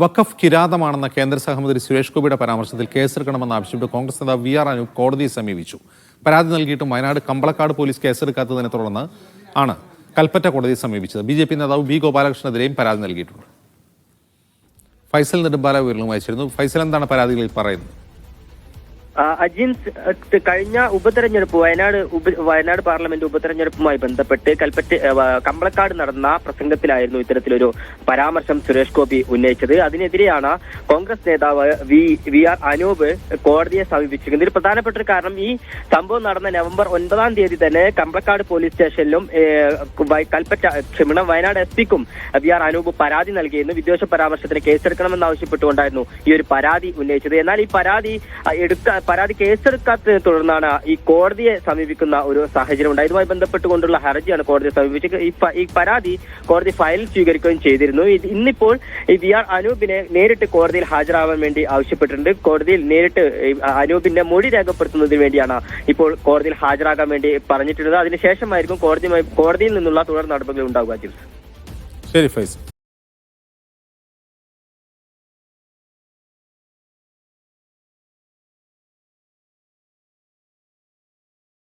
വഖഫ് കിരാതമാണെന്ന കേന്ദ്ര സഹമന്ത്രി സുരേഷ് ഗോപിയുടെ പരാമർശത്തിൽ കേസെടുക്കണമെന്നാവശ്യപ്പെട്ട് കോൺഗ്രസ് നേതാവ് VR അനൂപ് കോടതിയെ സമീപിച്ചു. പരാതി നൽകിയിട്ടും വയനാട് കമ്പളക്കാട് പോലീസ് കേസെടുക്കാത്തതിനെ തുടർന്ന് ആണ് കൽപ്പറ്റ കോടതിയെ സമീപിച്ചത്. BJP നേതാവ് B ഗോപാലകൃഷ്ണനെതിരെയും പരാതി നൽകിയിട്ടുണ്ട്. ഫൈസൽ നെടുമ്പാല വിവരങ്ങളുമായി ചേരുന്നു. ഫൈസൽ, എന്താണ് പരാതികളിൽ പറയുന്നത്? അജിൻസ്, കഴിഞ്ഞ ഉപതെരഞ്ഞെടുപ്പ് വയനാട് പാർലമെന്റ് ഉപതെരഞ്ഞെടുപ്പുമായി ബന്ധപ്പെട്ട് കമ്പളക്കാട് നടന്ന പ്രസംഗത്തിലായിരുന്നു ഇത്തരത്തിലൊരു പരാമർശം സുരേഷ് ഗോപി ഉന്നയിച്ചത്. അതിനെതിരെയാണ് കോൺഗ്രസ് നേതാവ് VR അനൂപ് കോടതിയെ സമീപിച്ചിരിക്കുന്നത്. ഇതിൽ പ്രധാനപ്പെട്ട ഒരു കാരണം, ഈ സംഭവം നടന്ന നവംബർ 9 തന്നെ കമ്പളക്കാട് പോലീസ് സ്റ്റേഷനിലും വയനാട് SP-ക്കും VR അനൂപ് പരാതി നൽകിയിരുന്നു. വിദ്വേഷ പരാമർശത്തിന് കേസെടുക്കണമെന്നാവശ്യപ്പെട്ടുകൊണ്ടായിരുന്നു ഈ ഒരു പരാതി ഉന്നയിച്ചത്. എന്നാൽ ഈ പരാതി കേസെടുക്കാത്തതിനെ തുടർന്നാണ് ഈ കോടതിയെ സമീപിക്കുന്ന ഒരു സാഹചര്യം ഉണ്ടായത്. ഇതുമായി ബന്ധപ്പെട്ടുകൊണ്ടുള്ള ഹർജിയാണ് കോടതിയെ സമീപിച്ചത്. ഈ പരാതി കോടതി ഫയൽ സ്വീകരിക്കുകയും ചെയ്തിരുന്നു. ഇന്നിപ്പോൾ ഈ VR അനൂപിനെ നേരിട്ട് കോടതിയിൽ ഹാജരാവാൻ വേണ്ടി ആവശ്യപ്പെട്ടിട്ടുണ്ട്. കോടതിയിൽ നേരിട്ട് അനൂപിന്റെ മൊഴി രേഖപ്പെടുത്തുന്നതിന് വേണ്ടിയാണ് ഇപ്പോൾ കോടതിയിൽ ഹാജരാകാൻ വേണ്ടി പറഞ്ഞിട്ടുള്ളത്. അതിനുശേഷമായിരിക്കും കോടതിയിൽ നിന്നുള്ള തുടർ നടപടികൾ ഉണ്ടാവുക. ശരി ഫൈസൽ.